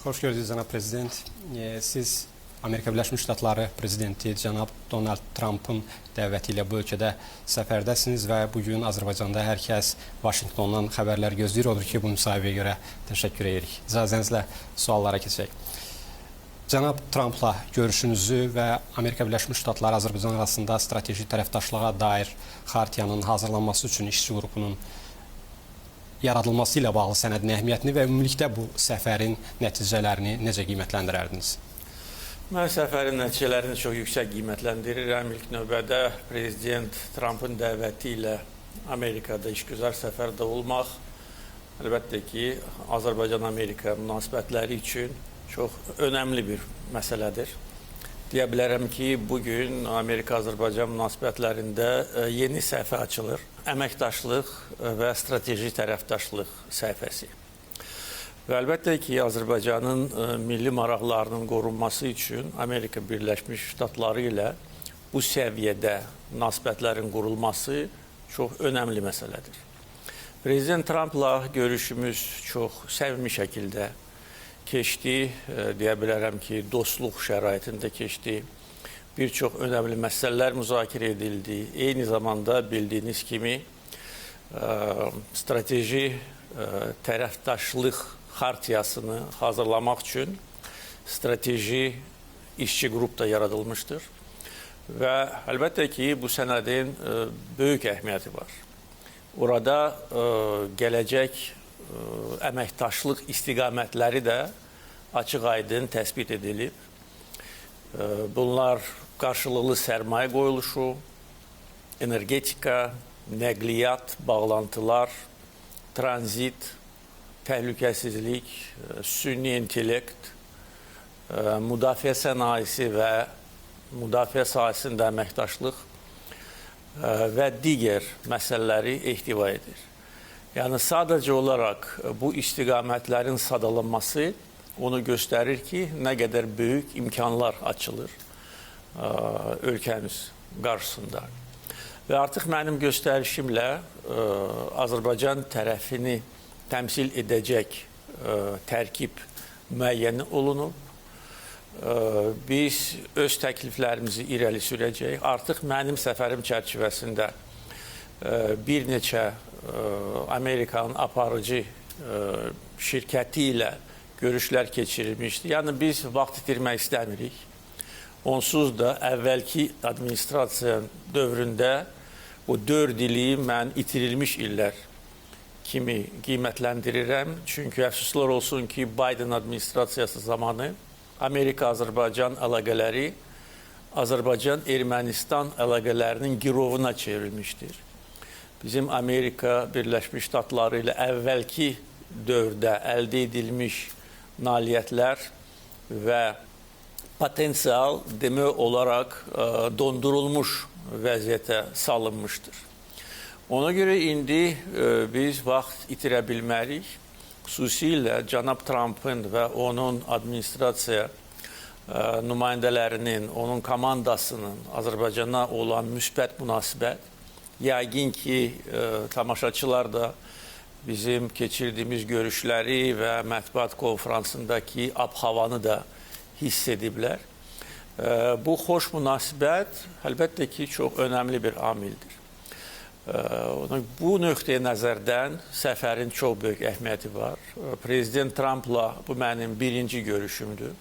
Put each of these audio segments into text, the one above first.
Xoş gördük, cənab prezident. Siz Amerika Birləşmiş Ştatları prezidenti cənab Donald Trumpın dəvəti ilə bu ölkədə səfərdəsiniz və bugün Azərbaycanda hər kəs Vaşinqtondan xəbərlər gözləyir. Odur ki, bu müsahibəyə görə təşəkkür edirik. İcazənizlə suallara keçək. Cənab Trumpla görüşünüzü və Amerika Birləşmiş Ştatları Azərbaycan arasında strateji tərəfdaşlığa dair xartiyanın hazırlanması üçün işçi qrupunun yaradılması ilə bağlı sənədin əhəmiyyətini və ümumilikdə bu səfərin nəticələrini necə qiymətləndirərdiniz? Mən səfərin nəticələrini çox yüksək qiymətləndirirəm. İlk növbədə Prezident Trumpın dəvəti ilə Amerikada işgüzar səfərdə olmaq, əlbəttə ki, Azərbaycan-Amerika münasibətləri üçün çox önəmli bir məsələdir. Deyə bilərəm ki, bugün Amerika-Azərbaycan münasibətlərində yeni səhifə açılır. Əməkdaşlıq və strateji tərəfdaşlıq səhifəsi. Və əlbəttə ki, Azərbaycanın milli maraqlarının qorunması üçün Amerika Birləşmiş Ştatları ilə bu səviyyədə münasibətlərin qurulması çox önəmli məsələdir. Prezident Trumpla görüşümüz çox səmimi şəkildə keçdi. Deyə bilərəm ki, dostluq şəraitində keçdi. Bir çox önəmli məsələlər müzakirə edildi. Eyni zamanda bildiyiniz kimi strateji tərəfdaşlıq xartiyasını hazırlamaq üçün strateji işçi qrup da yaradılmışdır. Və əlbəttə ki, bu sənədin böyük əhəmiyyəti var. Orada gələcək əməkdaşlıq istiqamətləri də açıq-aydın təsbit edilib. Bunlar qarşılıqlı sərmayə qoyuluşu, energetika, nəqliyyat, bağlantılar, tranzit, təhlükəsizlik, süni intellekt, müdafiə sənayesi və müdafiə sahəsində əməkdaşlıq və digər məsələləri ehtiva edir. Yəni, sadəcə olaraq bu istiqamətlərin sadalanması onu göstərir ki, nə qədər böyük imkanlar açılır ölkəmiz qarşısında. Və artıq mənim göstərişimlə Azərbaycan tərəfini təmsil edəcək tərkib müəyyən olunub. Biz öz təkliflərimizi irəli sürəcəyik. Artıq mənim səfərim çərçivəsində bir neçə Amerikanın aparıcı şirkəti ilə görüşlər keçirilmişdi. Yəni, biz vaxt itirmək istəmirik. Onsuz da əvvəlki administrasiya dövründə bu 4 ili mən itirilmiş illər kimi qiymətləndirirəm. Çünki əfsuslar olsun ki, Biden administrasiyası zamanı Amerika-Azərbaycan əlaqələri Azərbaycan-Ermənistan əlaqələrinin girovuna çevrilmişdir. Bizim Amerika Birləşmiş Ştatları ilə əvvəlki dövrdə əldə edilmiş nailiyyətlər və potensial demək olaraq dondurulmuş vəziyyətə salınmışdır. Ona görə indi biz vaxt itirə bilmərik. Xüsusilə cənab Trumpın və onun administrasiya nümayəndələrinin, onun komandasının Azərbaycana olan müsbət münasibət, yəqin ki, tamaşaçılar da bizim keçirdiyimiz görüşləri və mətbuat konferansındakı ab-havanı da hiss ediblər. Bu xoş münasibət əlbəttə ki, çox önəmli bir amildir. Bu nöqteyə nəzərdən səfərin çox böyük əhəmiyyəti var. Prezident Trumpla bu mənim birinci görüşümdür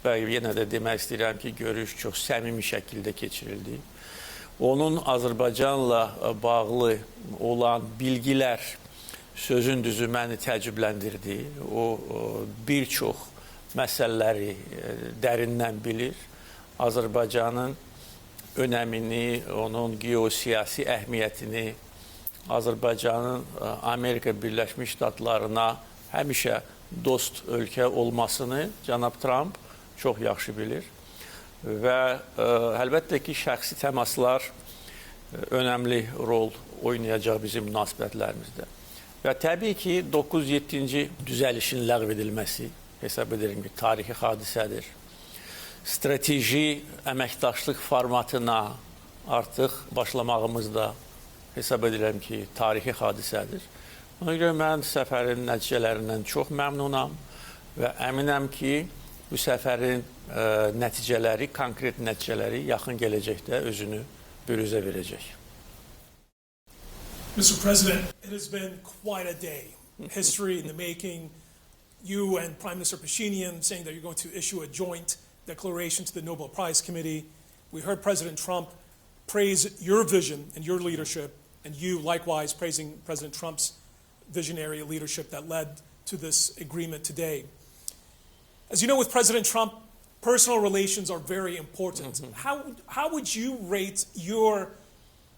və yenə də demək istəyirəm ki, görüş çox səmimi şəkildə keçirildi. Onun Azərbaycanla bağlı olan bilgilər sözün düzü məni təəccübləndirdi. O bir çox məsələləri dərindən bilir. Azərbaycanın önəmini, onun geosiyasi əhəmiyyətini, Azərbaycanın Amerika Birləşmiş Ştatlarına həmişə dost ölkə olmasını cənab Trump çox yaxşı bilir. Və əlbəttə ki, şəxsi təmaslar önəmli rol oynayacaq bizim münasibətlərimizdə. Və təbii ki, 9-7-ci düzəlişin ləğv edilməsi hesab edirəm ki, tarixi hadisədir. Strateji əməkdaşlıq formatına artıq başlamağımız da hesab edirəm ki, tarixi hadisədir. Ona görə mən səfərin nəticələrindən çox məmnunam və əminəm ki, bu səfərin nəticələri, konkret nəticələri yaxın gələcəkdə özünü büruzə verəcək. Mr. President, it has been quite a day. History in the making. You and Prime Minister Pashinyan saying that you're going to issue a joint declaration to the Nobel Prize Committee. We heard President Trump praise your vision and your leadership, and you likewise praising President Trump's visionary leadership that led to this agreement today. As you know, with President Trump, personal relations are very important. Mm-hmm. How would you rate your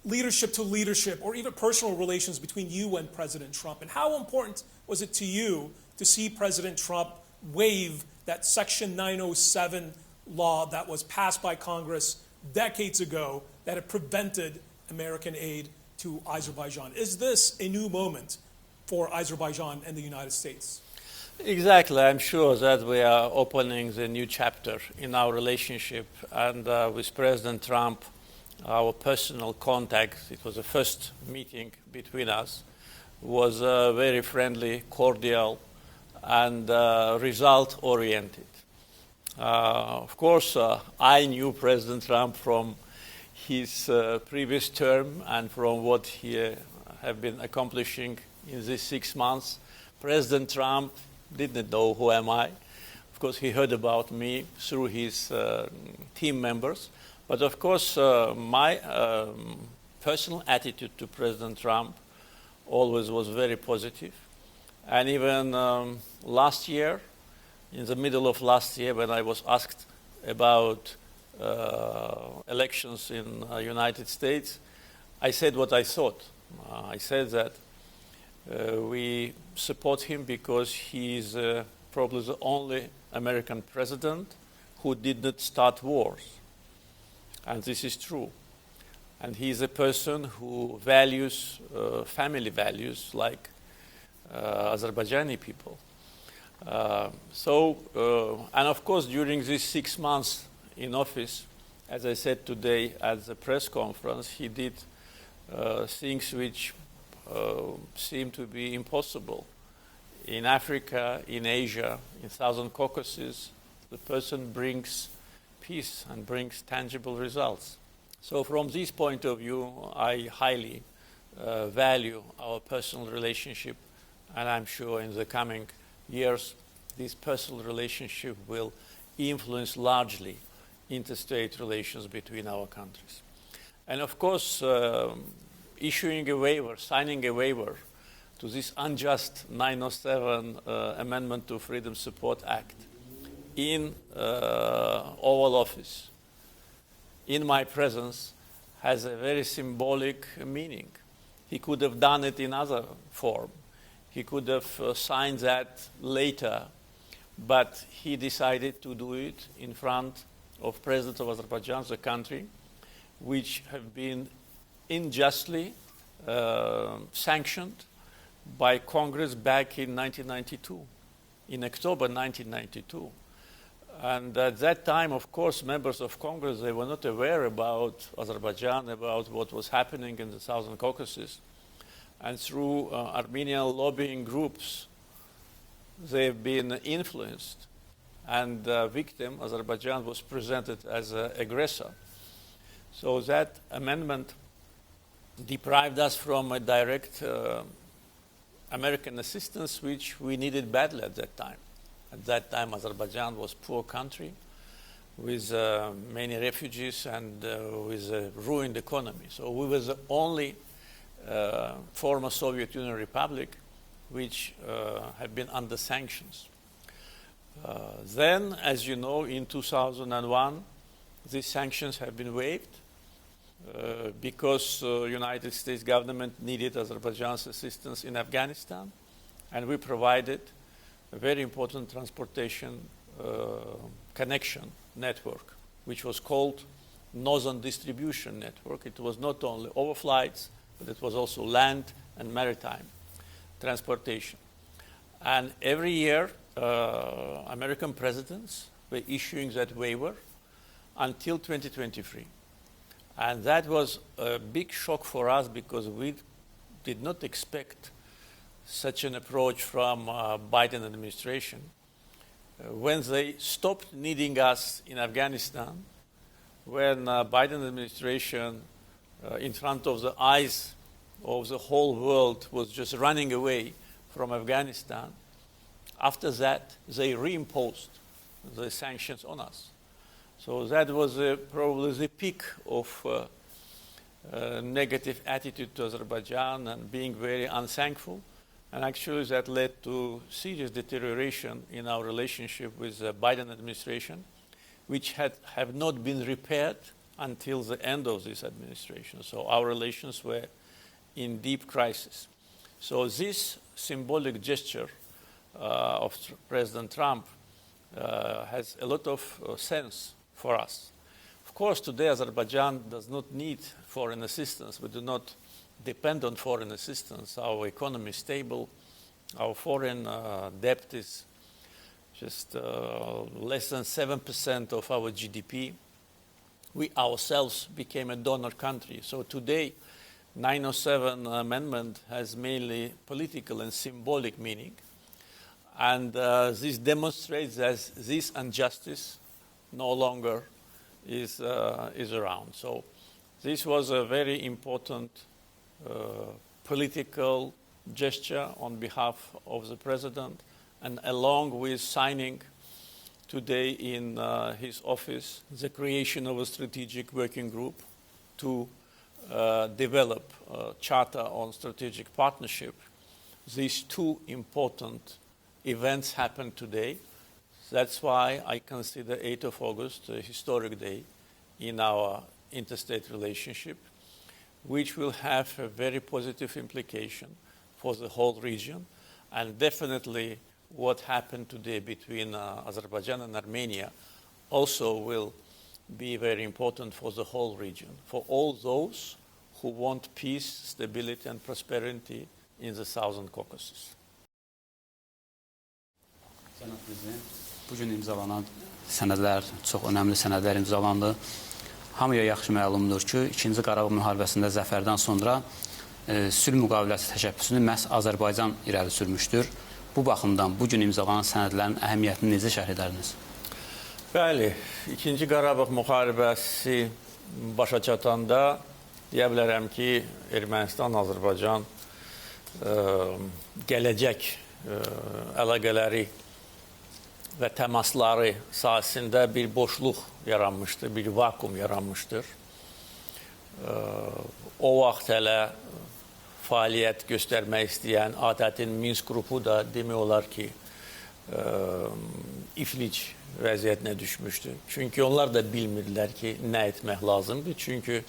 leadership to leadership, or even personal relations between you and President Trump? And how important was it to you to see President Trump waive that Section 907 law that was passed by Congress decades ago that had prevented American aid to Azerbaijan? Is this a new moment for Azerbaijan and the United States? Exactly. I'm sure that we are opening the new chapter in our relationship. And with President Trump, our personal contact, it was the first meeting between us, was very friendly, cordial, and result-oriented. Of course, I knew President Trump from his previous term and from what he have been accomplishing in these 6 months. President Trump didn't know who am I. Of course, he heard about me through his team members. But of course, my personal attitude to President Trump always was very positive. And even last year, in the middle of last year, when I was asked about elections in the United States, I said what I thought. I said that we support him because he is probably the only American president who did not start wars. And this is true. And he is a person who values family values like Azerbaijani people. And of course, during these 6 months in office, as I said today at the press conference, he did things which seem to be impossible. In Africa, in Asia, in Southern Caucasus, the person brings peace and brings tangible results. So from this point of view, I highly value our personal relationship, and I'm sure in the coming years, this personal relationship will influence largely interstate relations between our countries. And of course, issuing a waiver, signing a waiver to this unjust 907 Amendment to Freedom Support Act in Oval Office, in my presence, has a very symbolic meaning. He could have done it in other form. He could have signed that later, but he decided to do it in front of President of Azerbaijan, the country, which have been unjustly sanctioned by Congress back in 1992, in October 1992. And at that time, of course, members of Congress, they were not aware about Azerbaijan, about what was happening in the Southern Caucasus. And through Armenian lobbying groups, they've been influenced. And the victim, Azerbaijan, was presented as an aggressor. So that amendment deprived us from a direct American assistance, which we needed badly at that time. At that time, Azerbaijan was a poor country with many refugees and with a ruined economy. So we were the only former Soviet Union republic which have been under sanctions. Then, as you know, in 2001, these sanctions have been waived because the United States government needed Azerbaijan's assistance in Afghanistan, and we provided a very important transportation connection network, which was called Northern Distribution Network. It was not only overflights, but it was also land and maritime transportation. And every year, American presidents were issuing that waiver until 2023. And that was a big shock for us because we did not expect such an approach from Biden administration. when they stopped needing us in Afghanistan, when Biden administration in front of the eyes of the whole world was just running away from Afghanistan, after that they reimposed the sanctions on us. So that was probably the peak of negative attitude to Azerbaijan and being very unthankful. And actually that led to serious deterioration in our relationship with the Biden administration, which have not been repaired until the end of this administration. So our relations were in deep crisis. So this symbolic gesture of President Trump has a lot of sense for us. Of course, today Azerbaijan does not need foreign assistance. We do not depend on foreign assistance. Our economy is stable. Our foreign debt is just less than 7% of our GDP. We ourselves became a donor country. So today, 907 amendment has mainly political and symbolic meaning. And this demonstrates that this injustice no longer is around. So this was a very important political gesture on behalf of the president, and along with signing today in his office the creation of a strategic working group to develop a charter on strategic partnership. These two important events happened today. That's why I consider 8th of August a historic day in our interstate relationship, which will have a very positive implication for the whole region. And definitely what happened today between Azerbaijan and Armenia also will be very important for the whole region, for all those who want peace, stability, and prosperity in the Southern Caucasus. Cənab Prezident, bugün imzalanan sənədlər, çox önəmli sənədlər imzalandı. Hamıya yaxşı məlumdur ki, 2-ci Qarabağ müharibəsində zəfərdən sonra sülh müqaviləsi təşəbbüsünü məhz Azərbaycan irəli sürmüşdür. Bu baxımdan bugün imzalanan sənədlərin əhəmiyyətini necə şərh edərdiniz? Bəli, 2-ci Qarabağ müharibəsi başa çatanda deyə bilərəm ki, Ermənistan-Azərbaycan gələcək əlaqələri və təmasları sahəsində bir boşluq yaranmışdır, bir vakum yaranmışdır. O vaxt hələ fəaliyyət göstərmək istəyən ATƏT-in Minsk qrupu da demək olar ki, iflic vəziyyətinə düşmüşdü. Çünki onlar da bilmirdilər ki, nə etmək lazımdır. Çünki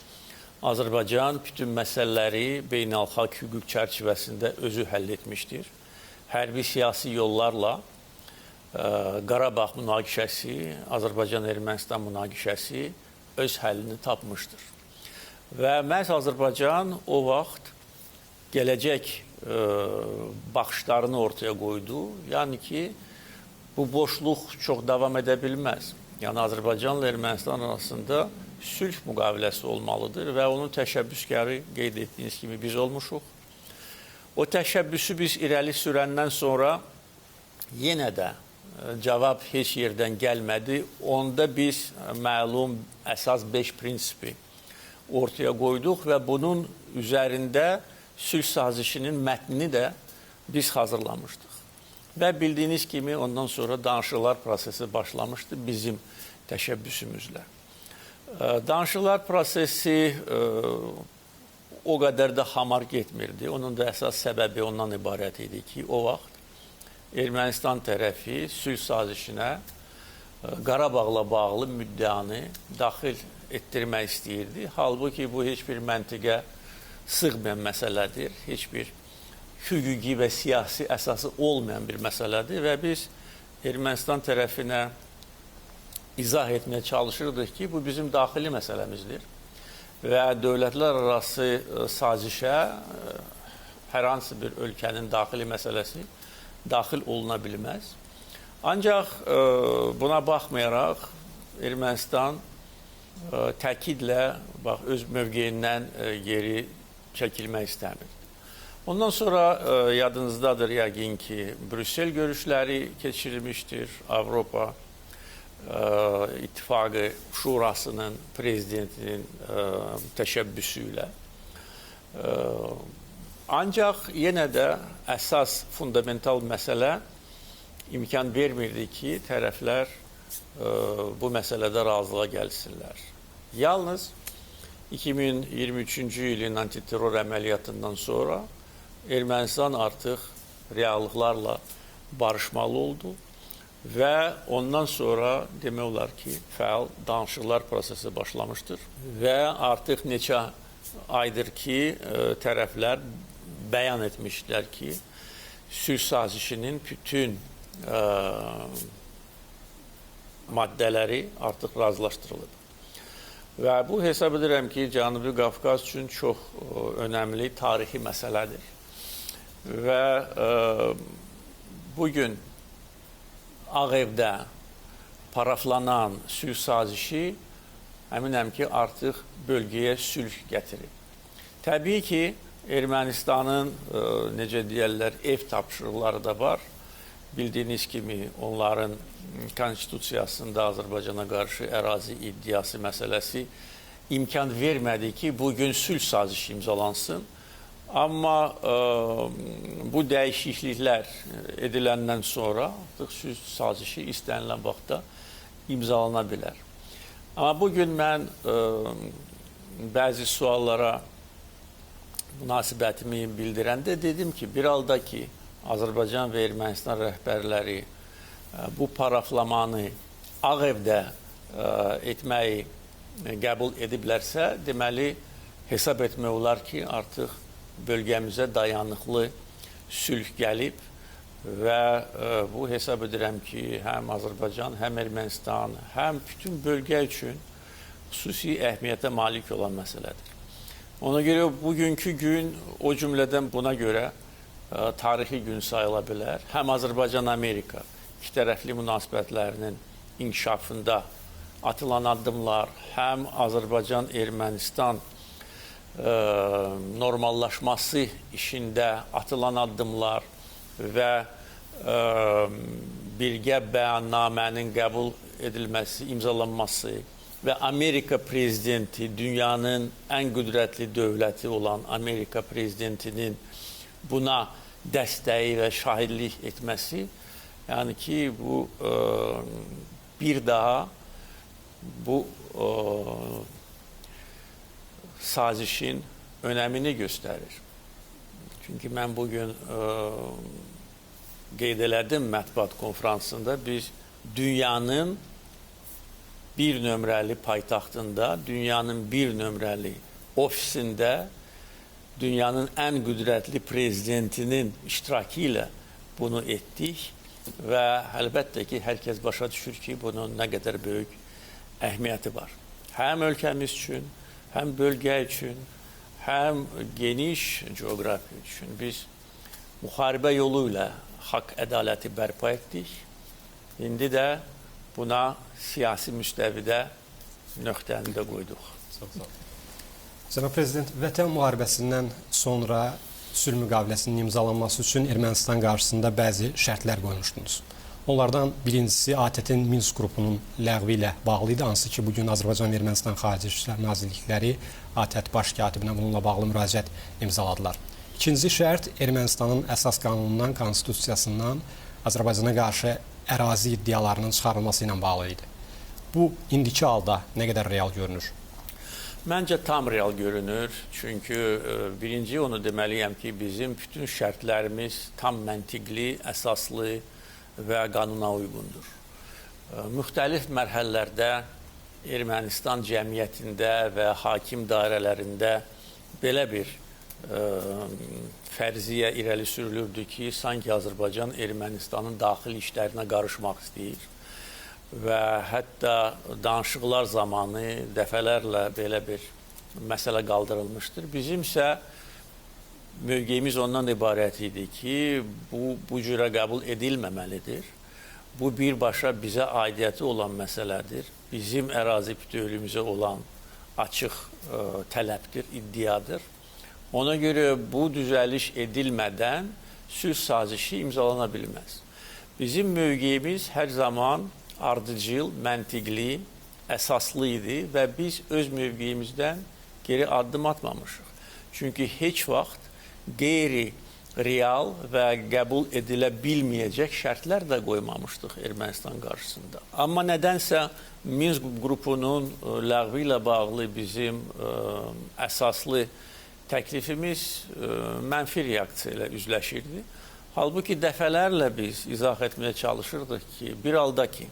Azərbaycan bütün məsələləri beynəlxalq hüquq çərçivəsində özü həll etmişdir. Hərbi siyasi yollarla Qarabağ münaqişəsi, Azərbaycan-Ermənistan münaqişəsi öz həllini tapmışdır. Və məhz Azərbaycan o vaxt gələcək baxışlarını ortaya qoydu. Yəni ki, bu boşluq çox davam edə bilməz. Yəni Azərbaycanla Ermənistan arasında sülh müqaviləsi olmalıdır və onun təşəbbüskarı qeyd etdiyiniz kimi biz olmuşuq. O təşəbbüsü biz irəli sürəndən sonra yenə də cavab heç yerdən gəlmədi. Onda biz məlum əsas 5 prinsipi ortaya qoyduq və bunun üzərində sülh sazişinin mətnini də biz hazırlamışdıq. Və bildiyiniz kimi ondan sonra danışıqlar prosesi başlamışdı bizim təşəbbüsümüzlə. Danışıqlar prosesi o qədər də hamar getmirdi. Onun da əsas səbəbi ondan ibarət idi ki, o vaxt Ermənistan tərəfi sülh sazişinə Qarabağla bağlı müddəanı daxil etdirmək istəyirdi. Halbuki bu heç bir məntiqə sığmayan məsələdir. Heç bir hüquqi və siyasi əsası olmayan bir məsələdir və biz Ermənistan tərəfinə izah etməyə çalışırdıq ki, bu bizim daxili məsələmizdir və dövlətlər arası sazişə hər hansı bir ölkənin daxili məsələsi daxil oluna bilməz. Ancaq buna baxmayaraq Ermənistan təkidlə öz mövqeyindən geri çəkilmək istəmir. Ondan sonra yadınızdadır yəqin ki, Brüssel görüşləri keçirilmişdir. Avropa İttifaqı Şurasının prezidentinin təşəbbüsü ilə. Ancaq yenə də əsas fundamental məsələ imkan vermirdi ki, tərəflər bu məsələdə razılığa gəlsinlər. Yalnız 2023-cü ilin antiterror əməliyyatından sonra Ermənistan artıq reallıqlarla barışmalı oldu və ondan sonra demək olar ki, fəal danışıqlar prosesi başlamışdır və artıq neçə aydır ki, tərəflər bəyan etmişlər ki, sülh sazişinin bütün maddələri artıq razılaşdırılıb. Və bu hesab edirəm ki, Cənubi Qafqaz üçün çox önəmli tarixi məsələdir. Və bugün Ağ Evdə paraflanan sülh sazişi əminəm ki, artıq bölgəyə sülh gətirir. Təbii ki, Ermənistanın, necə deyərlər, ev tapşırıqları da var. Bildiyiniz kimi, onların konstitusiyasında Azərbaycana qarşı ərazi iddiası məsələsi imkan vermədi ki, bugün sülh sazişi imzalansın. Amma bu dəyişikliklər ediləndən sonra artıq sülh sazişi istənilən vaxtda imzalana bilər. Amma bugün mən bəzi suallara münasibətimi bildirəndə dedim ki, bir halda ki, Azərbaycan və Ermənistan rəhbərləri bu paraflamanı Ağ Evdə etməyi qəbul ediblərsə, deməli, hesab etmək olar ki, artıq bölgəmizə dayanıqlı sülh gəlib və bu hesab edirəm ki, həm Azərbaycan, həm Ermənistan, həm bütün bölgə üçün xüsusi əhəmiyyətə malik olan məsələdir. Ona görə bugünkü gün o cümlədən buna görə tarixi gün sayıla bilər. Həm Azərbaycan-Amerika ikitərəfli münasibətlərinin inkişafında atılan addımlar, həm Azərbaycan-Ermənistan normallaşması işində atılan addımlar və birgə bəyannamənin qəbul edilməsi, imzalanması və Amerika prezidenti, dünyanın ən qüdrətli dövləti olan Amerika prezidentinin buna dəstəyi və şahidlik etməsi, yəni ki, bu bir daha bu sazişin önəmini göstərir. Çünki mən bugün qeyd elədim mətbuat konferansında, biz dünyanın bir nömrəli paytaxtında, dünyanın bir nömrəli ofisində, dünyanın ən qüdrətli prezidentinin iştirakı ilə bunu etdik və əlbəttə ki, hər kəs başa düşür ki, bunun nə qədər böyük əhəmiyyəti var. Həm ölkəmiz üçün, həm bölgə üçün, həm geniş coğrafiya üçün biz müharibə yolu ilə haqq ədaləti bərpa etdik. İndi də buna siyasi müstəvidə nöqtəni də qoyduq. Cənab Prezident, Vətən müharibəsindən sonra sülh müqaviləsinin imzalanması üçün Ermənistan qarşısında bəzi şərtlər qoymuşdunuz. Onlardan birincisi ATƏT-in Minsk qrupunun ləğvi ilə bağlı idi, hansı ki, bugün Azərbaycan və Ermənistan Xarici İşlər Nazirlikləri ATƏT baş katibinə bununla bağlı müraciət imzaladılar. İkinci şərt Ermənistanın əsas qanunundan, konstitusiyasından Azərbaycana qarşı ərazi iddialarının çıxarılması ilə bağlı idi. Bu, indiki halda nə qədər real görünür? Məncə tam real görünür. Çünki birinci onu deməliyəm ki, bizim bütün şərtlərimiz tam məntiqli, əsaslı və qanuna uyğundur. Müxtəlif mərhələlərdə Ermənistan cəmiyyətində və hakim dairələrində belə bir fərziyyə irəli sürülürdü ki, sanki Azərbaycan Ermənistanın daxili işlərinə qarışmaq istəyir və hətta danışıqlar zamanı dəfələrlə belə bir məsələ qaldırılmışdır. Bizim isə mövqeyimiz ondan ibarət idi ki, bu cürə qəbul edilməməlidir. Bu birbaşa bizə aidiyyəti olan məsələdir. Bizim ərazi bütövlüyümüzə olan açıq tələbdir, iddiadır. Ona göre bu düzeliş edilmeden sülh sazişi imzalana bilmez. Bizim mövqeyimiz her zaman ardıcıl, məntiqli, əsaslıydı və biz öz mövqeyimizdən geri addım atmamışıq. Çünki heç vaxt qeyri-real və qəbul edilə bilməyəcək şərtlər də qoymamışdıq Ermənistan qarşısında. Amma nədənsə Minsk qrupunun ləğvi ilə bağlı bizim əsaslı təklifimiz mənfi reaksiya ilə üzləşirdi. Halbuki dəfələrlə biz izah etməyə çalışırdıq ki, bir halda ki,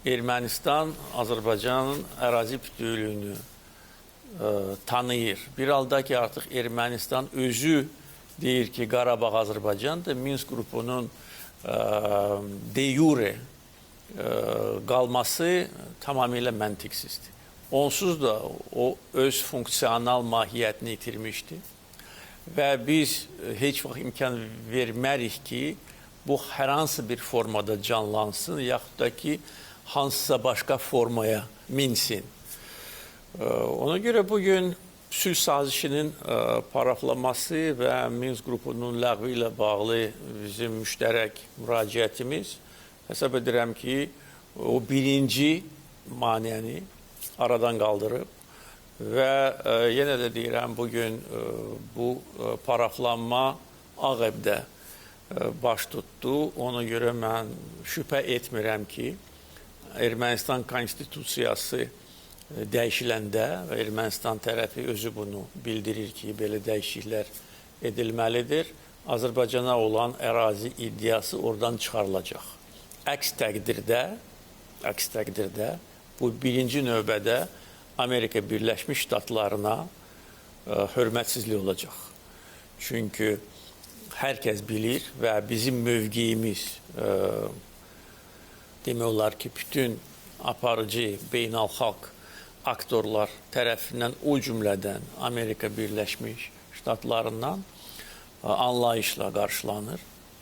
Ermənistan Azərbaycanın ərazi bütövlüyünü tanıyır. Bir halda ki, artıq Ermənistan özü deyir ki, Qarabağ Azərbaycandır. Minsk qrupunun de jure qalması tamamilə məntiqsizdir. Onsuz da o öz funksional mahiyyətini itirmişdi. Və biz heç vaxt imkan vermərik ki, bu hər hansı bir formada canlansın, yaxud da ki, hansısa başqa formaya minsin. Ona görə bugün sülh sazişinin paraflaması və Minsk qrupunun ləğvi ilə bağlı bizim müştərək müraciətimiz, hesab edirəm ki, o birinci maneəni aradan qaldırıb və yenə də deyirəm, bugün bu paraflanma Ağ-Evdə baş tutdu. Ona görə mən şübhə etmirəm ki, Ermənistan konstitusiyası dəyişiləndə və Ermənistan tərəfi özü bunu bildirir ki, belə dəyişikliklər edilməlidir. Azərbaycana olan ərazi iddiası oradan çıxarılacaq. Əks təqdirdə bu birinci növbədə Amerika Birləşmiş Ştatlarına hörmətsizlik olacaq. Çünki hər kəs bilir və bizim mövqeyimiz demək olar ki, bütün aparıcı beynəlxalq aktorlar tərəfindən, o cümlədən Amerika Birləşmiş Ştatlarından anlayışla qarşılanır.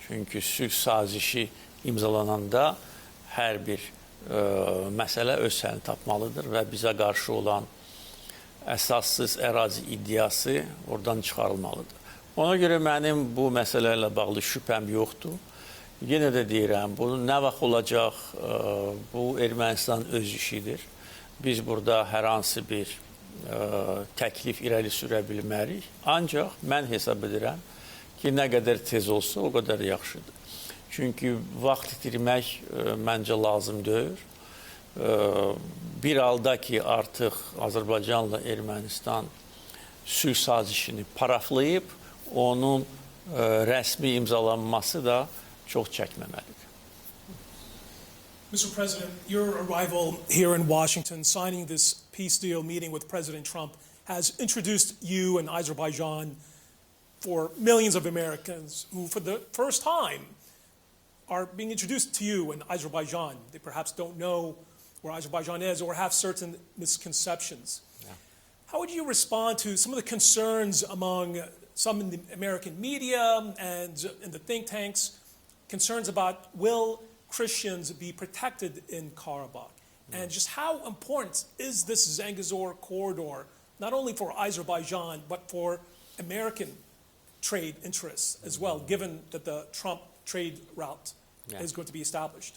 Çünki sülh sazişi imzalananda hər bir məsələ öz səni tapmalıdır və bizə qarşı olan əsassız ərazi iddiası oradan çıxarılmalıdır. Ona görə mənim bu məsələlərlə bağlı şübhəm yoxdur. Yenə də deyirəm, bunun nə vaxt olacaq, bu Ermənistan öz işidir. Biz burada hər hansı bir təklif irəli sürə bilmərik. Ancaq mən hesab edirəm ki, nə qədər tez olsa, o qədər yaxşıdır. Çünki vaxt itirmək məncə lazım deyil. Bir halda ki, artıq Azərbaycanla Ermənistan sülh sazişini paraflayıb, onun rəsmi imzalanması da çox çəkməməlidir. Mr. President, your arrival here in Washington, signing this peace deal meeting with President Trump, has introduced you and Azerbaijan for millions of Americans who, for the first time, are being introduced to you in Azerbaijan. They perhaps don't know where Azerbaijan is or have certain misconceptions. Yeah. How would you respond to some of the concerns among some in the American media and in the think tanks, concerns about will Christians be protected in Karabakh? Yeah. And just how important is this Zangezur corridor, not only for Azerbaijan, but for American trade interests as well, given that the Trump trade route is going to be established?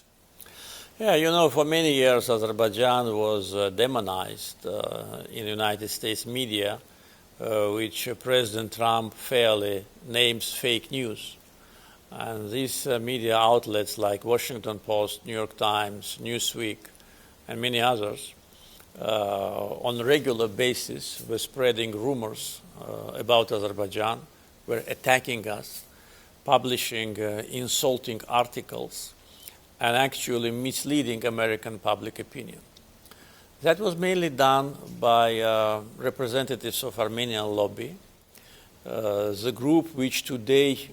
Yeah, you know, for many years Azerbaijan was demonized in the United States media, which President Trump fairly names fake news. And these media outlets like Washington Post, New York Times, Newsweek, and many others on a regular basis were spreading rumors about Azerbaijan, were attacking us, publishing insulting articles, and actually misleading American public opinion. That was mainly done by representatives of Armenian lobby, the group which today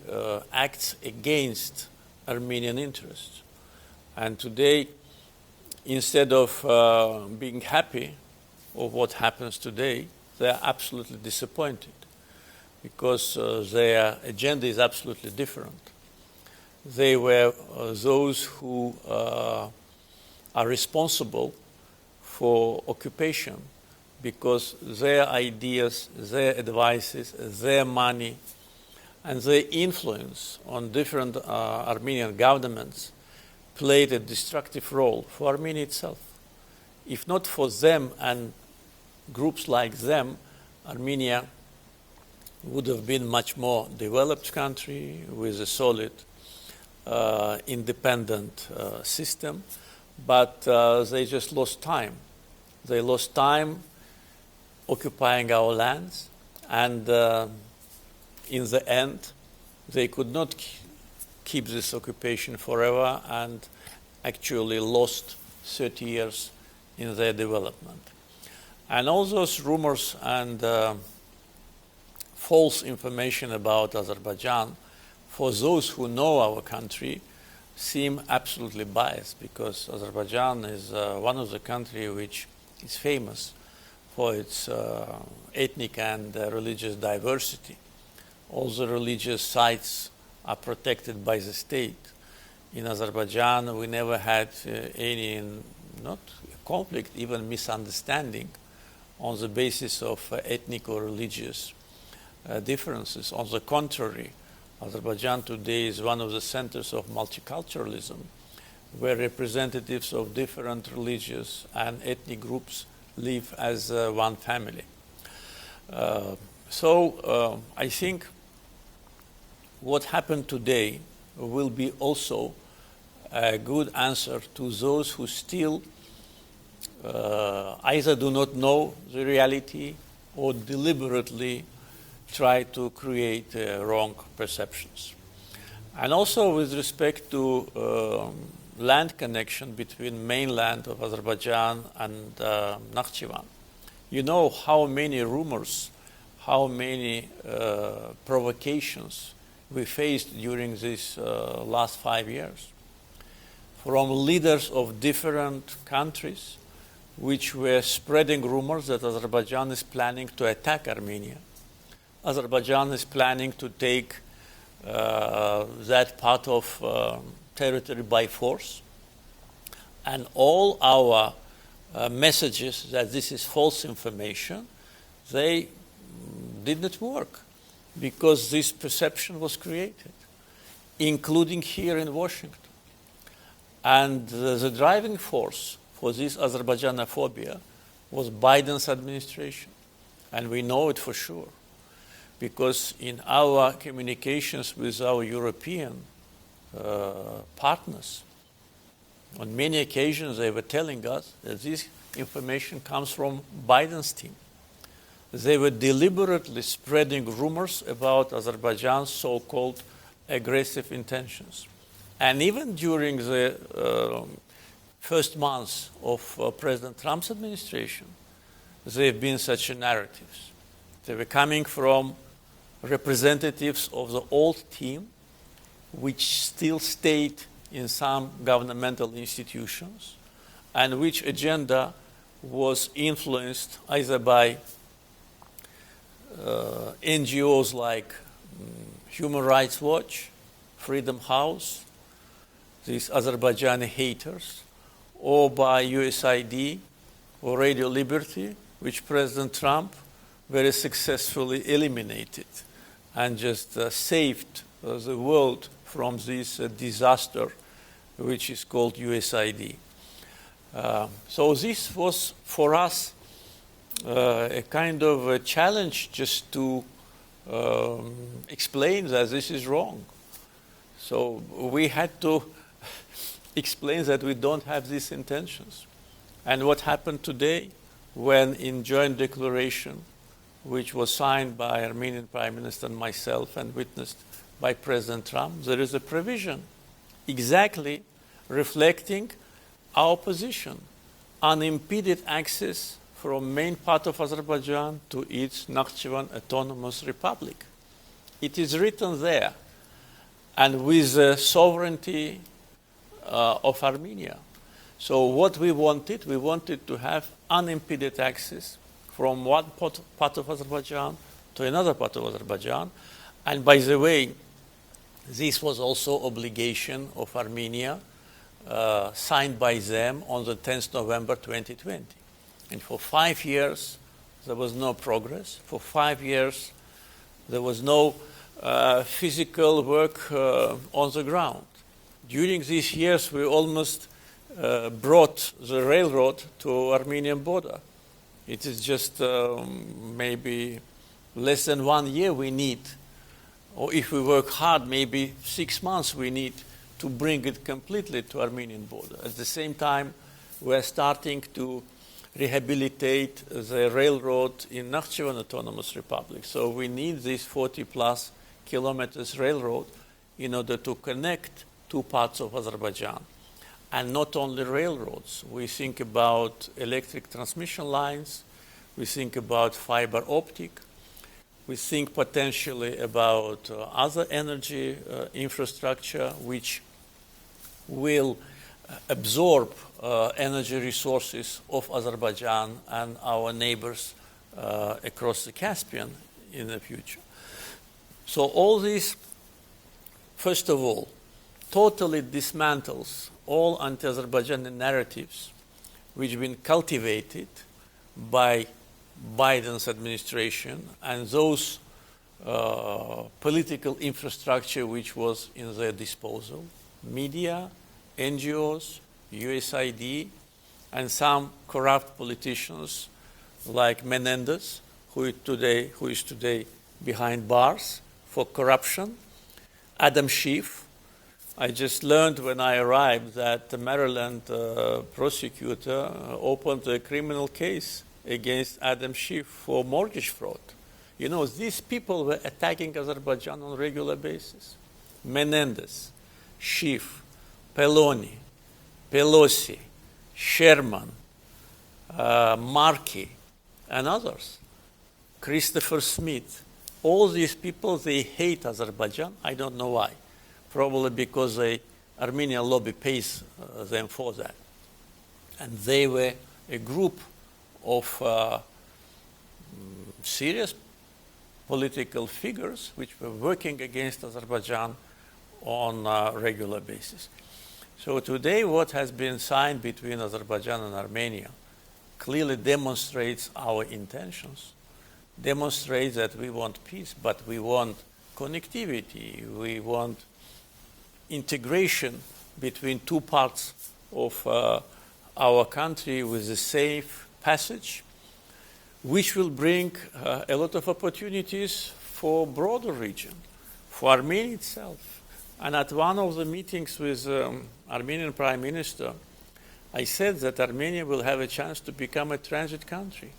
acts against Armenian interests. And today, instead of being happy of what happens today, they are absolutely disappointed, because their agenda is absolutely different. They were those who are responsible for occupation because their ideas, their advices, their money, and their influence on different Armenian governments played a destructive role for Armenia itself. If not for them and groups like them, Armenia would have been a much more developed country with a solid independent system, but they just lost time. They lost time occupying our lands, and in the end, they could not keep this occupation forever and actually lost 30 years in their development. And all those rumors and false information about Azerbaijan, for those who know our country, seem absolutely biased, because Azerbaijan is one of the countries which is famous for its ethnic and religious diversity. All the religious sites are protected by the state. In Azerbaijan, we never had any, not conflict, even misunderstanding on the basis of ethnic or religious differences. On the contrary, Azerbaijan today is one of the centers of multiculturalism, where representatives of different religious and ethnic groups live as one family. So I think what happened today will be also a good answer to those who still either do not know the reality or deliberately try to create wrong perceptions. And also with respect to land connection between mainland of Azerbaijan and Nakhchivan. You know how many rumors, how many provocations we faced during these last 5 years from leaders of different countries which were spreading rumors that Azerbaijan is planning to attack Armenia. Azerbaijan is planning to take that part of territory by force. And all our messages that this is false information, they did not work, because this perception was created, including here in Washington. And the driving force for this Azerbaijanophobia was Biden's administration. And we know it for sure, because in our communications with our European partners, on many occasions they were telling us that this information comes from Biden's team. They were deliberately spreading rumors about Azerbaijan's so-called aggressive intentions. And even during the first months of President Trump's administration, there have been such narratives. They were coming from representatives of the old team, which still stayed in some governmental institutions, and which agenda was influenced either by NGOs like Human Rights Watch, Freedom House, these Azerbaijani haters, or by USAID or Radio Liberty, which President Trump very successfully eliminated and just saved the world from this disaster, which is called USAID. So this was for us a kind of a challenge just to explain that this is wrong. So we had to explain that we don't have these intentions. And what happened today when in joint declaration, which was signed by Armenian Prime Minister and myself and witnessed by President Trump, there is a provision exactly reflecting our position: unimpeded access from main part of Azerbaijan to its Nakhchivan Autonomous Republic. It is written there, and with the sovereignty of Armenia. So what we wanted to have unimpeded access from one part of Azerbaijan to another part of Azerbaijan. And by the way, this was also obligation of Armenia signed by them on the 10th November 2020. And for 5 years, there was no progress. For 5 years, there was no physical work on the ground. During these years, we almost brought the railroad to Armenian border. It is just maybe less than 1 year we need, or if we work hard, maybe 6 months we need to bring it completely to Armenian border. At the same time, we're starting to rehabilitate the railroad in Nakhchivan Autonomous Republic. So we need this 40 plus kilometers railroad in order to connect two parts of Azerbaijan. And not only railroads, we think about electric transmission lines, we think about fiber optic, we think potentially about other energy infrastructure which will absorb energy resources of Azerbaijan and our neighbors across the Caspian in the future. So all this, first of all, totally dismantles all anti-Azerbaijani narratives which have been cultivated by Biden's administration and those political infrastructure which was in their disposal, media, NGOs, USAID, and some corrupt politicians like Menendez, who is today behind bars for corruption, Adam Schiff. I just learned when I arrived that the Maryland prosecutor opened a criminal case against Adam Schiff for mortgage fraud. You know, these people were attacking Azerbaijan on a regular basis. Menendez, Schiff, Peloni, Pelosi, Sherman, Markey, and others. Christopher Smith. All these people, they hate Azerbaijan. I don't know why. Probably because the Armenian lobby pays them for that. And they were a group of serious political figures which were working against Azerbaijan on a regular basis. So today what has been signed between Azerbaijan and Armenia clearly demonstrates our intentions, demonstrates that we want peace, but we want connectivity, we want integration between two parts of our country with a safe passage, which will bring a lot of opportunities for broader region, for Armenia itself. And at one of the meetings with Armenian Prime Minister, I said that Armenia will have a chance to become a transit country.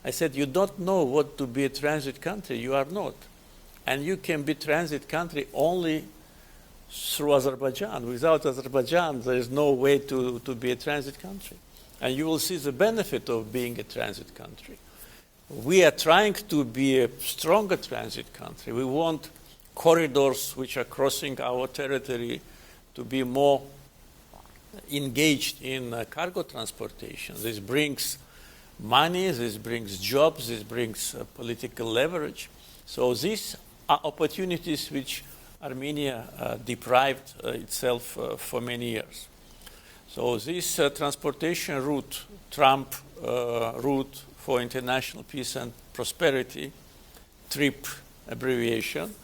I said, you don't know what to be a transit country, you are not. And you can be transit country only through Azerbaijan. Without Azerbaijan, there is no way to be a transit country. And you will see the benefit of being a transit country. We are trying to be a stronger transit country. We want corridors which are crossing our territory to be more engaged in cargo transportation. This brings money, this brings jobs, this brings political leverage. So these are opportunities which Armenia deprived itself for many years. So this transportation route, Trump route for international peace and prosperity, TRIP abbreviation,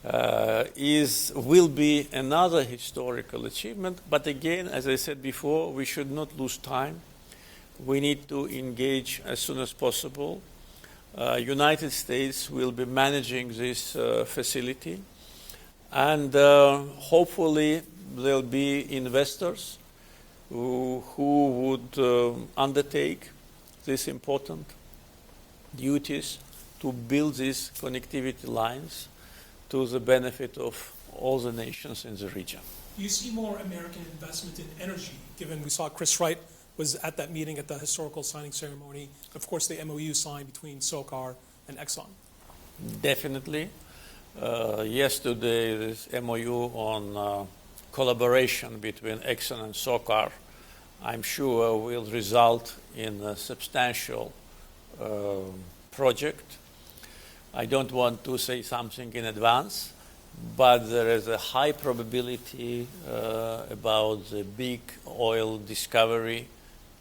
will be another historical achievement. But again, as I said before, we should not lose time. We need to engage as soon as possible. United States will be managing this facility. And hopefully there'll be investors who would undertake these important duties to build these connectivity lines to the benefit of all the nations in the region. Do you see more American investment in energy, given we saw Chris Wright was at that meeting at the historical signing ceremony, of course the MOU signed between SOCAR and Exxon? Definitely. Yesterday, this MOU on collaboration between Exxon and SOCAR, I'm sure will result in a substantial project. I don't want to say something in advance, but there is a high probability about the big oil discovery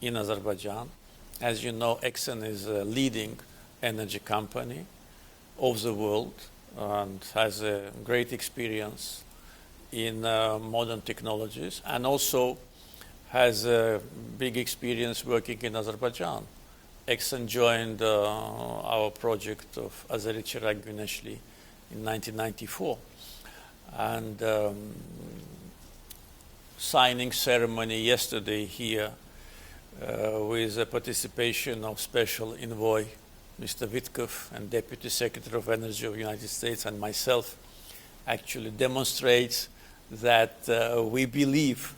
in Azerbaijan. As you know, Exxon is leading energy company of the world and has a great experience in modern technologies, and also has a big experience working in Azerbaijan. Exxon joined our project of Azeri-Chirag-Güneşli in 1994. And signing ceremony yesterday here with the participation of Special Envoy Mr. Witkoff and Deputy Secretary of Energy of the United States and myself actually demonstrates that we believe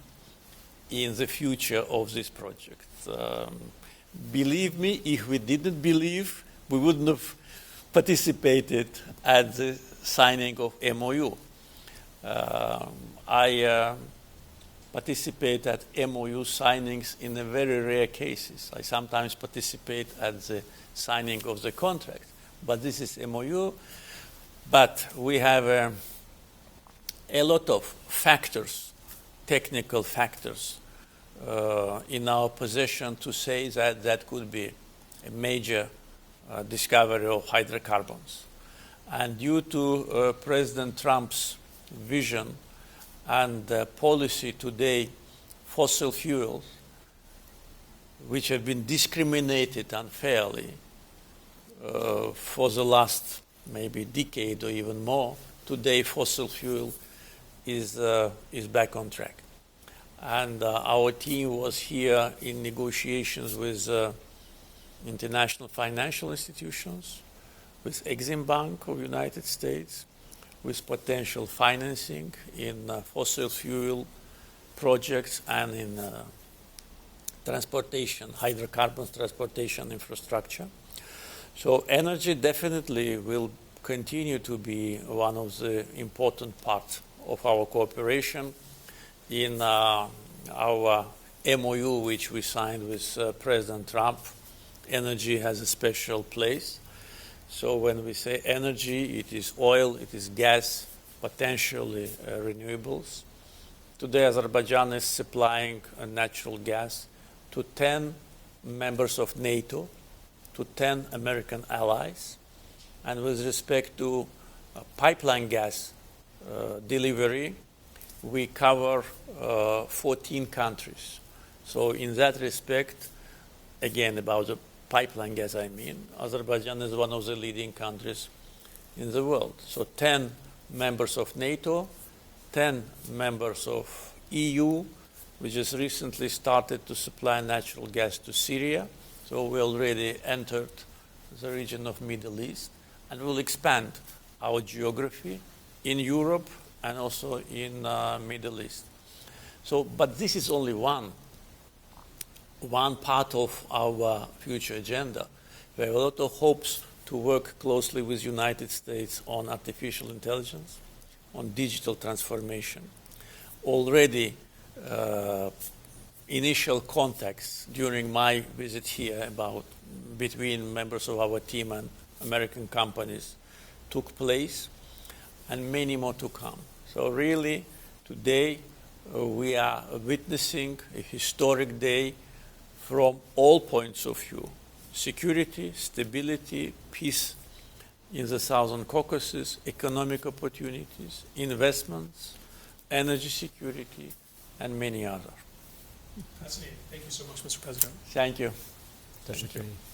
in the future of this project. Believe me, if we didn't believe, we wouldn't have participated at the signing of MOU. I participate at MOU signings in a very rare cases. I sometimes participate at the signing of the contract, but this is MOU. But we have a lot of factors, technical factors, in our possession to say that that could be a major discovery of hydrocarbons. And due to President Trump's vision and policy today, fossil fuels, which have been discriminated unfairly for the last maybe decade or even more, today fossil fuel is back on track. And our team was here in negotiations with international financial institutions, with Exim Bank of the United States, with potential financing in fossil fuel projects and in transportation, hydrocarbons transportation infrastructure. So energy definitely will continue to be one of the important parts of our cooperation. In our MOU, which we signed with President Trump, energy has a special place. So when we say energy, it is oil, it is gas, potentially renewables. Today, Azerbaijan is supplying natural gas to 10 members of NATO, to 10 American allies. And with respect to pipeline gas delivery, we cover 14 countries. So in that respect, again, about the pipeline gas, I mean, Azerbaijan is one of the leading countries in the world. So 10 members of NATO, 10 members of EU, we just recently started to supply natural gas to Syria. So we already entered the region of Middle East, and we'll expand our geography in Europe and also in Middle East. So, but this is only one part of our future agenda. We have a lot of hopes to work closely with the United States on artificial intelligence, on digital transformation. Already initial contacts during my visit here between members of our team and American companies took place, and many more to come. So really, today we are witnessing a historic day from all points of view: security, stability, peace in the Southern Caucasus, economic opportunities, investments, energy security, and many others. Fascinating. Thank you so much, Mr. President. Thank you. Teşekkür ederim.